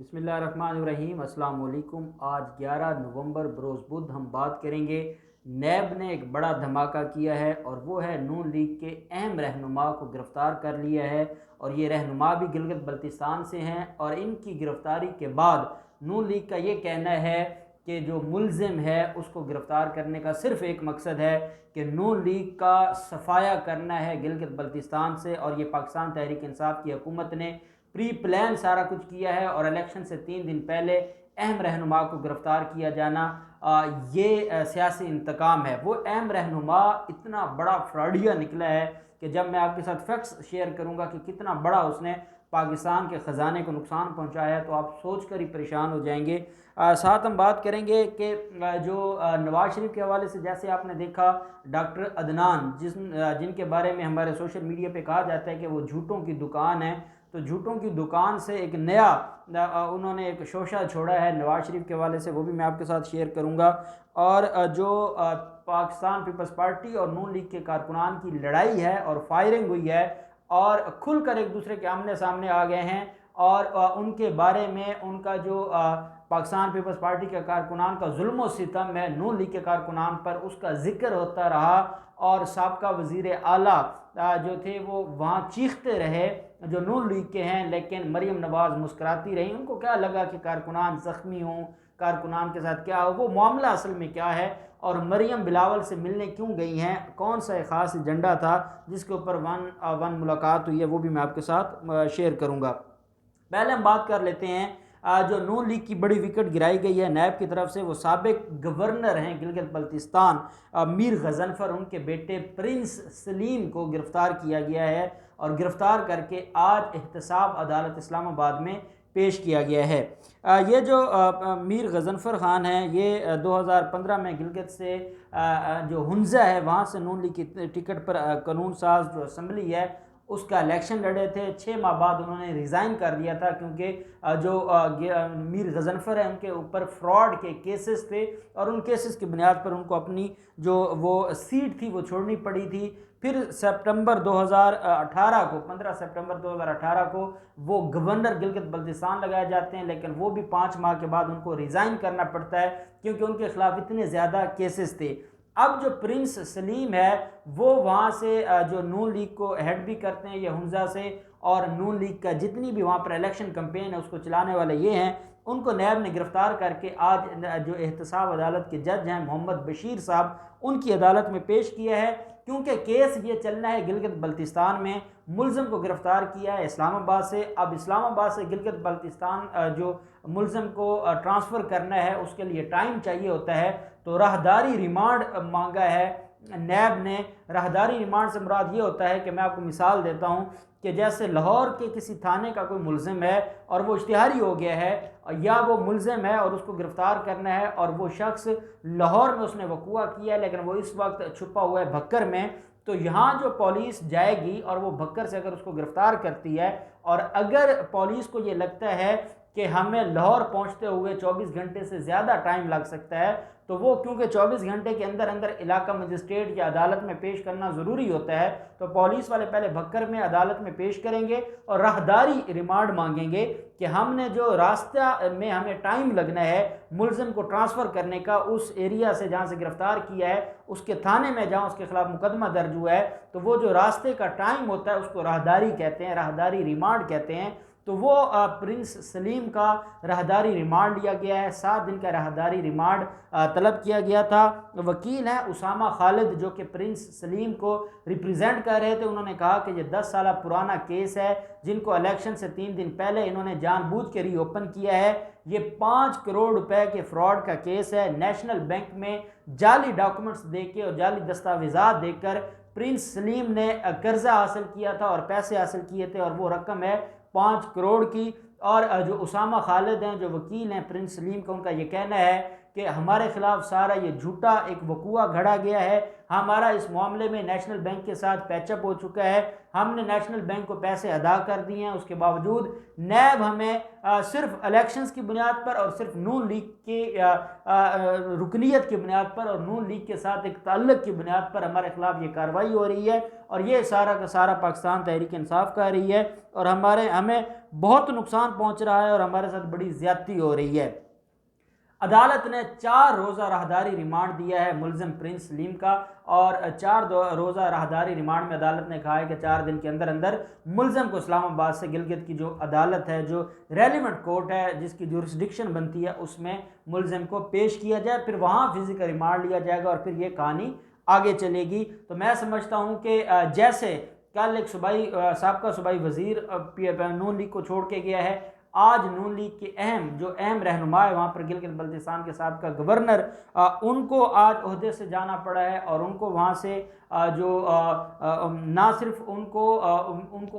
बिस्मिल्लाहिर्रहमानिर्रहीम अस्सलाम वालेकुम। आज 11 नवंबर बरोज़ बुध हम बात करेंगे। नैब ने एक बड़ा धमाका किया है और वो है नून लीग के अहम रहनुमा को गिरफ़्तार कर लिया है और ये रहनुमा भी गिलगित बल्तिस्तान से हैं। और इनकी गिरफ़्तारी के बाद नून लीग का ये कहना है कि जो मुलजिम है उसको गिरफ़्तार करने का सिर्फ़ एक मकसद है कि नून लीग का सफाया करना है गिलगित बल्तिस्तान से। और ये पाकिस्तान तहरीक इंसाफ की हुकूमत ने प्री प्लान सारा कुछ किया है और इलेक्शन से 3 दिन पहले अहम रहनुमा को गिरफ़्तार किया जाना ये सियासी इंतकाम है। वो अहम रहनुमा इतना बड़ा फ्रॉडिया निकला है कि जब मैं आपके साथ फैक्ट्स शेयर करूंगा कि कितना बड़ा उसने पाकिस्तान के ख़जाने को नुकसान पहुंचाया है तो आप सोच कर ही परेशान हो जाएंगे। साथ हम बात करेंगे कि जो नवाज शरीफ के हवाले से जैसे आपने देखा डॉक्टर अदनान जिनके बारे में हमारे सोशल मीडिया पे कहा जाता है कि वो झूठों की दुकान है, तो झूठों की दुकान से एक नया उन्होंने एक शोशा छोड़ा है नवाज शरीफ के हवाले से, वो भी मैं आपके साथ शेयर करूंगा। और जो पाकिस्तान पीपल्स पार्टी और नून लीग के कारकुनान की लड़ाई है और फायरिंग हुई है और खुलकर एक दूसरे के आमने सामने आ गए हैं और उनके बारे में उनका जो पाकिस्तान पीपल्स पार्टी के कारकुनान का जुल्म सितम है नून लीग के कारकुनान पर, उसका जिक्र होता रहा। और साबका वज़ीर आला जो थे वो वहाँ चीखते रहे जो नून लीग के हैं, लेकिन मरीम नवाज़ मुस्कुराती रही। उनको क्या लगा कि कारकुनान ज़ख्मी हों, कारकुनान के साथ क्या हो, वो मामला असल में क्या है और मरीम बिलावल से मिलने क्यों गई हैं, कौन सा एक ख़ास एजेंडा था जिसके ऊपर वन मुलाकात हुई है, वो भी मैं आपके साथ शेयर करूँगा। पहले हम बात कर लेते हैं जो नून लीग की बड़ी विकेट गिराई गई है नैब की तरफ से। वो साबिक गवर्नर हैं गिलगित बल्तिस्तान मीर गजनफर, उनके बेटे प्रिंस सलीम को गिरफ़्तार किया गया है और गिरफ़्तार करके आज एहतसाब अदालत इस्लामाबाद में पेश किया गया है। ये जो मीर गजनफर ख़ान हैं ये 2015 में गिलगित से जो हुंज़ा है वहाँ से नून लीग की टिकट पर कानून साज जो असम्बली है उसका इलेक्शन लड़े थे। 6 माह बाद उन्होंने रिज़ाइन कर दिया था क्योंकि जो मीर गजनफर है उनके ऊपर फ्रॉड के केसेस थे और उन केसेस की बुनियाद पर उनको अपनी जो वो सीट थी वो छोड़नी पड़ी थी। फिर सितंबर 2018 को 15 सितंबर 2018 को वो गवर्नर गिलगित बल्तिस्तान लगाए जाते हैं, लेकिन वो भी 5 माह के बाद उनको रिज़ाइन करना पड़ता है क्योंकि उनके खिलाफ इतने ज़्यादा केसेस थे। अब जो प्रिंस सलीम है वो वहाँ से जो नून लीग को हेड भी करते हैं ये हुंज़ा से, और नून लीग का जितनी भी वहाँ पर इलेक्शन कैंपेन है उसको चलाने वाले ये हैं। उनको नैब ने गिरफ़्तार करके आज जो एहतसाब अदालत के जज हैं मोहम्मद बशीर साहब उनकी अदालत में पेश किया है क्योंकि केस ये चलना है गिलगित बल्तिस्तान में। मुलज़िम को गिरफ़्तार किया है इस्लामाबाद से। अब इस्लामाबाद से गिलगित बल्तिस्तान जो मुलज़िम को ट्रांसफ़र करना है उसके लिए टाइम चाहिए होता है, तो राहदारी रिमांड मांगा है नैब ने। राहदारी रिमांड से मुराद ये होता है कि मैं आपको मिसाल देता हूँ कि जैसे लाहौर के किसी थाने का कोई मुलज़िम है और वो इश्तिहारी हो गया है या वो मुलज़िम है और उसको गिरफ़्तार करना है और वो शख्स लाहौर में उसने वक़ूआ किया है लेकिन वो इस वक्त छुपा हुआ है भक्कर में, तो यहाँ जो पुलिस जाएगी और वो भक्कर से अगर उसको गिरफ़्तार करती है और अगर पुलिस को ये लगता है कि हमें लाहौर पहुँचते हुए 24 घंटे से ज़्यादा टाइम लग सकता है, तो वो क्योंकि 24 घंटे के अंदर अंदर इलाका मजिस्ट्रेट या अदालत में पेश करना ज़रूरी होता है, तो पुलिस वाले पहले भक्कर में अदालत में पेश करेंगे और राहदारी रिमांड मांगेंगे कि हमने जो रास्ता में हमें टाइम लगना है मुलज़िम को ट्रांसफ़र करने का उस एरिया से जहाँ से गिरफ़्तार किया है उसके थाने में जहाँ उसके ख़िलाफ़ मुकदमा दर्ज हुआ है, तो वो जो रास्ते का टाइम होता है उसको राहदारी कहते हैं, राहदारी रिमांड कहते हैं। तो वो प्रिंस सलीम का राहदारी रिमांड लिया गया है। 7 दिन का राहदारी रिमांड तलब किया गया था। वकील हैं उसामा खालिद जो कि प्रिंस सलीम को रिप्रेजेंट कर रहे थे, उन्होंने कहा कि ये 10 साल पुराना केस है जिनको इलेक्शन से 3 दिन पहले इन्होंने जानबूझ के रीओपन किया है। ये 5 करोड़ रुपए के फ्रॉड का केस है। नेशनल बैंक में जाली डॉक्यूमेंट्स देके और जाली दस्तावेजात देकर प्रिंस सलीम ने कर्जा हासिल किया था और पैसे हासिल किए थे और वो रकम है 5 करोड़ की। और जो उसामा खालिद हैं जो वकील हैं प्रिंस सलीम का, उनका ये कहना है कि हमारे खिलाफ सारा ये झूठा एक वकूआ घड़ा गया है। हमारा इस मामले में नेशनल बैंक के साथ पैचअप हो चुका है, हमने नेशनल बैंक को पैसे अदा कर दिए हैं, उसके बावजूद नैब हमें सिर्फ इलेक्शंस की बुनियाद पर और सिर्फ नून लीग की रुकनीत की बुनियाद पर और नून लीग के साथ एक ताल्लुक की बुनियाद पर हमारे खिलाफ ये कार्रवाई हो रही है और ये सारा का सारा पाकिस्तान तहरीक इंसाफ कर रही है और हमें बहुत नुकसान पहुँच रहा है और हमारे साथ बड़ी ज़्यादती हो रही है। अदालत ने 4 रोज़ा राहदारी रिमांड दिया है मुलजिम प्रिंस सलीम का और 4 रोज़ा राहदारी रिमांड में अदालत ने कहा है कि 4 दिन के अंदर अंदर मुलजिम को इस्लामाबाद से गिलगित की जो अदालत है, जो रेलिवेंट कोर्ट है जिसकी जुरिस्डिक्शन बनती है, उसमें मुलजिम को पेश किया जाए, फिर वहाँ फिजिकल रिमांड लिया जाएगा और फिर ये कहानी आगे चलेगी। तो मैं समझता हूँ कि जैसे कल एक सूबाई साबका सूबाई वज़ीर नून लीग को छोड़ के गया है, आज नून लीग के अहम रहनुमा है वहाँ पर गिलगित बल्तिस्तान के साबका गवर्नर, उनको आज ओहदे से जाना पड़ा है और उनको वहाँ से ना सिर्फ उनको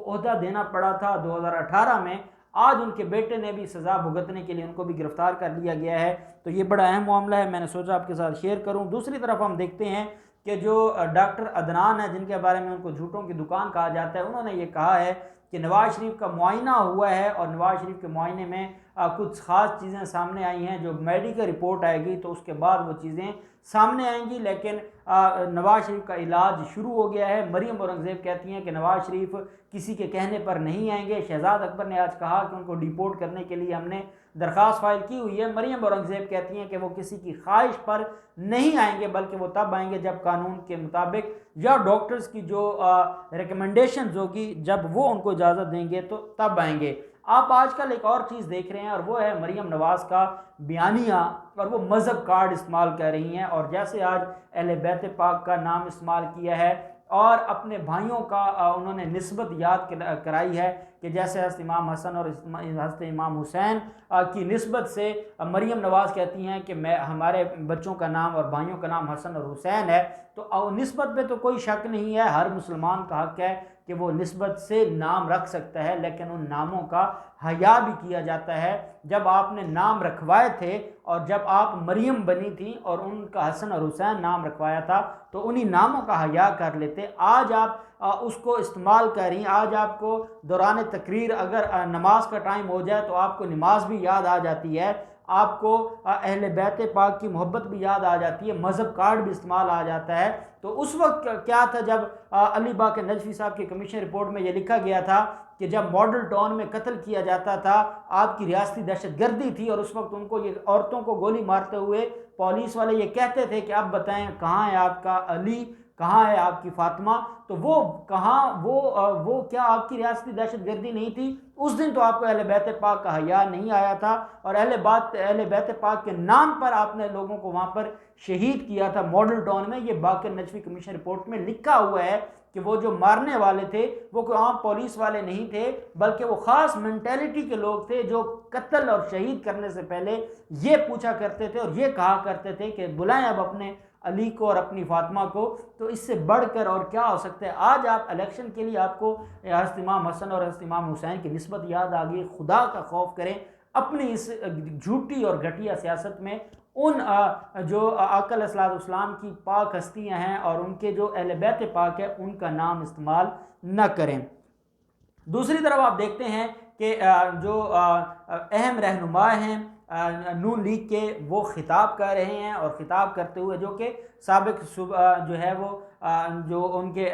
ओहदा देना पड़ा था 2018 में, आज उनके बेटे ने भी सज़ा भुगतने के लिए उनको भी गिरफ्तार कर लिया गया है। तो ये बड़ा अहम मामला है, मैंने सोचा आपके साथ शेयर करूँ। दूसरी तरफ हम देखते हैं कि जो डॉक्टर अदनान है, जिनके बारे में उनको झूठों की दुकान कहा जाता है, उन्होंने ये कहा है कि नवाज शरीफ का मुआयना हुआ है और नवाज शरीफ के मुआयने में कुछ ख़ास चीज़ें सामने आई हैं, जो मेडिकल रिपोर्ट आएगी तो उसके बाद वो चीज़ें सामने आएंगी, लेकिन नवाज शरीफ का इलाज शुरू हो गया है। मरियम औरंगज़ेब कहती हैं कि नवाज शरीफ किसी के कहने पर नहीं आएंगे। शहजाद अकबर ने आज कहा कि उनको डिपोर्ट करने के लिए हमने दरख्वास्त फाइल की हुई है। मरियम औरंगज़ेब कहती हैं कि वो किसी की ख्वाहिश पर नहीं आएंगे, बल्कि वो तब आएंगे जब कानून के मुताबिक या डॉक्टर्स की जो रिकमेंडेशंस होगी, जब वो उनको इजाज़त देंगे तो तब आएंगे। आप आजकल एक और चीज़ देख रहे हैं और वो है मरियम नवाज़ का बयानिया, और वो मज़हब कार्ड इस्तेमाल कर रही हैं और जैसे आज अहले बैत पाक का नाम इस्तेमाल किया है और अपने भाइयों का उन्होंने निस्बत याद कराई है कि जैसे हज़रत इमाम हसन और हज़रत इमाम हुसैन की निस्बत से मरियम नवाज़ कहती हैं कि मैं हमारे बच्चों का नाम और भाइयों का नाम हसन और हुसैन है। तो निस्बत पे तो कोई शक नहीं है, हर मुसलमान का हक़ है कि वो निस्बत से नाम रख सकता है, लेकिन उन नामों का हया भी किया जाता है। जब आपने नाम रखवाए थे और जब आप मरियम बनी थी और उनका हसन और हुसैन नाम रखवाया था तो उन्हीं नामों का हया कर लेते। आज आप उसको इस्तेमाल करें, आज आपको दौरान तकरीर अगर नमाज का टाइम हो जाए तो आपको नमाज भी याद आ जाती है, आपको अहले बैत पाक की मोहब्बत भी याद आ जाती है, मज़हब कार्ड भी इस्तेमाल आ जाता है। तो उस वक्त क्या था जब अली बाकर नजफी साहब की कमीशन रिपोर्ट में ये लिखा गया था कि जब मॉडल टाउन में कत्ल किया जाता था आपकी रियासती दहशतगर्दी थी और उस वक्त उनको ये औरतों को गोली मारते हुए पुलिस वाले ये कहते थे कि अब बताएं कहाँ है आपका अली, कहाँ है आपकी फातिमा। तो वो कहाँ वो क्या आपकी रियासती दहशतगर्दी नहीं थी? उस दिन तो आपको अहले बैत पाक का हया नहीं आया था और अहले बैत पाक के नाम पर आपने लोगों को वहाँ पर शहीद किया था मॉडल टाउन में। ये बाकर नजफी कमीशन रिपोर्ट में लिखा हुआ है कि वो जो मारने वाले थे वो कोई आम पुलिस वाले नहीं थे, बल्कि वो ख़ास मेंटेलिटी के लोग थे जो कत्ल और शहीद करने से पहले ये पूछा करते थे और ये कहा करते थे कि बुलाएं अब अपने अली को और अपनी फातिमा को। तो इससे बढ़कर और क्या हो सकता है? आज आप इलेक्शन के लिए आपको हज़रत इमाम हसन और हज़रत इमाम हुसैन की निस्बत याद आ गई। खुदा का खौफ करें, अपनी इस झूठी और घटिया सियासत में उन जो आका अलैहिस्सलाम की पाक हस्तियाँ हैं और उनके जो अहले बैत पाक है उनका नाम इस्तेमाल न करें। दूसरी तरफ आप देखते हैं कि जो अहम रहनुमा हैं नून लीग के, वो खिताब कर रहे हैं और ख़िताब करते हुए जो कि साबिक जो है वो जो उनके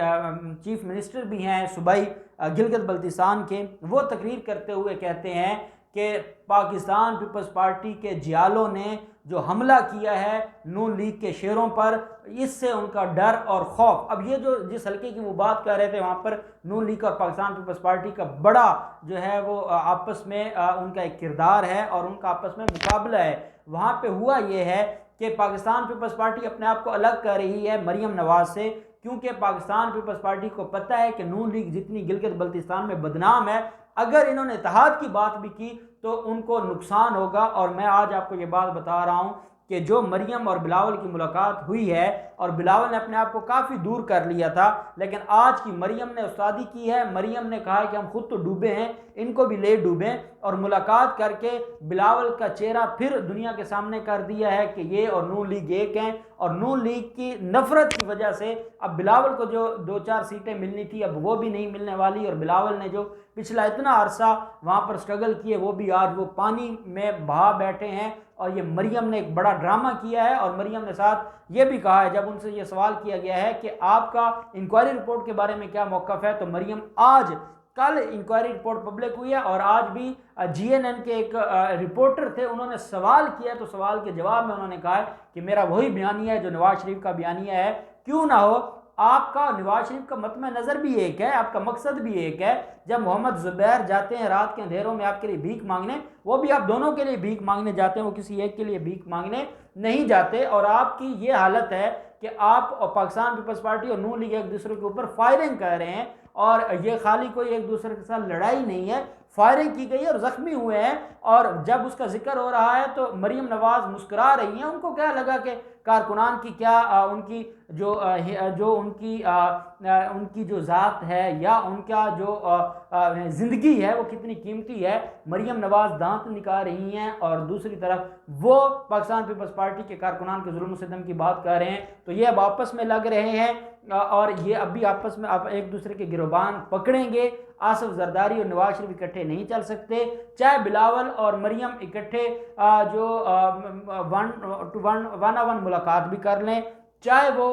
चीफ मिनिस्टर भी हैं सूबाई गिलगित बल्तिस्तान के, वो तकरीर करते हुए कहते हैं कि पाकिस्तान पीपल्स पार्टी के जियालों ने जो हमला किया है नून लीग के शेरों पर, इससे उनका डर और खौफ। अब ये जो जिस हल्के की वो बात कर रहे थे वहाँ पर नून लीग और पाकिस्तान पीपल्स पार्टी का बड़ा जो है वो आपस में उनका एक किरदार है और उनका आपस में मुकाबला है। वहाँ पे हुआ ये है कि पाकिस्तान पीपल्स पार्टी अपने आप को अलग कर रही है मरियम नवाज़ से, क्योंकि पाकिस्तान पीपल्स पार्टी को पता है कि नून लीग जितनी गिलगित बल्तिस्तान में बदनाम है, अगर इन्होंने इत्तेहाद की बात भी की तो उनको नुकसान होगा। और मैं आज आपको ये बात बता रहा हूँ कि जो मरियम और बिलावल की मुलाकात हुई है और बिलावल ने अपने आप को काफ़ी दूर कर लिया था, लेकिन आज की मरियम ने उस्तादी की है। मरियम ने कहा है कि हम खुद तो डूबे हैं, इनको भी ले डूबें, और मुलाकात करके बिलावल का चेहरा फिर दुनिया के सामने कर दिया है कि ये और नून लीग एक हैं। और नून लीग की नफरत की वजह से अब बिलावल को जो 2-4 सीटें मिलनी थी अब वो भी नहीं मिलने वाली, और बिलावल ने जो पिछला इतना अरसा वहाँ पर स्ट्रगल किए वो भी आज वो पानी में बहा बैठे हैं। और ये मरियम ने एक बड़ा ड्रामा किया है, और मरियम ने साथ ये भी कहा है, जब उनसे ये सवाल किया गया है कि आपका इंक्वायरी रिपोर्ट के बारे में क्या मौक़िफ़ है, तो मरियम आज कल इंक्वायरी रिपोर्ट पब्लिक हुई है और आज भी GNN के एक रिपोर्टर थे, उन्होंने सवाल किया, तो सवाल के जवाब में उन्होंने कहा है कि मेरा वही बयानिया है जो नवाज शरीफ का बयानिया है। क्यों ना हो, आपका नवाज शरीफ का मतम नज़र भी एक है, आपका मकसद भी एक है। जब मोहम्मद ज़ुबैर जाते हैं रात के अंधेरों में आपके लिए भीख मांगने, वो भी आप दोनों के लिए भीख मांगने जाते हैं, वो किसी एक के लिए भीख मांगने नहीं जाते। और आपकी ये हालत है कि आप और पाकिस्तान पीपल्स पार्टी और नून लीग एक दूसरे के ऊपर फायरिंग कर रहे हैं, और ये खाली कोई एक दूसरे के साथ लड़ाई नहीं है, फायरिंग की गई है और ज़ख्मी हुए हैं। और जब उसका जिक्र हो रहा है तो मरियम नवाज मुस्कुरा रही हैं। उनको क्या लगा कि कारकुनान की क्या उनकी जो उनकी जो ज़ात है या उनका जो ज़िंदगी है वो कितनी कीमती है। मरियम नवाज दांत निकाल रही हैं और दूसरी तरफ वो पाकिस्तान पीपल्स पार्टी के कारकुनान के जुल्म सितम की बात कर रहे हैं। तो ये अब आपस में लग रहे हैं और ये अभी आपस में आप एक दूसरे के गिरोबान पकड़ेंगे। आसिफ जरदारी और नवाज शरीफ इकट्ठे नहीं चल सकते, चाहे बिलावल और मरियम इकट्ठे जो वन ऑन वन मुलाकात भी कर लें, चाहे वो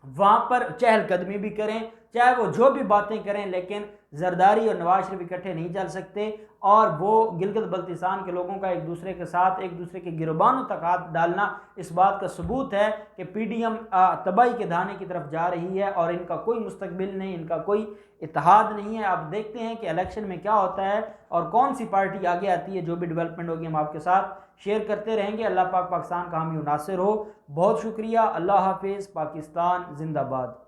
वहाँ पर चहलकदमी भी करें, चाहे वो जो भी बातें करें, लेकिन जरदारी और नवाज शरीफ इकट्ठे नहीं चल सकते। और वो गिलगित बल्तिस्तान के लोगों का एक दूसरे के साथ एक दूसरे के गिरबानों तक हाथ डालना इस बात का सबूत है कि PDM तबाही के धाने की तरफ जा रही है और इनका कोई मुस्तकबिल नहीं, इनका कोई इत्तेहाद नहीं है। आप देखते हैं कि इलेक्शन में क्या होता है और कौन सी पार्टी आगे आती है। जो भी डेवलपमेंट होगी हम आपके साथ शेयर करते रहेंगे। अल्लाह पाक पाकिस्तान का हामी नासिर हो। बहुत शुक्रिया। अल्लाह हाफिज़। पाकिस्तान जिंदाबाद।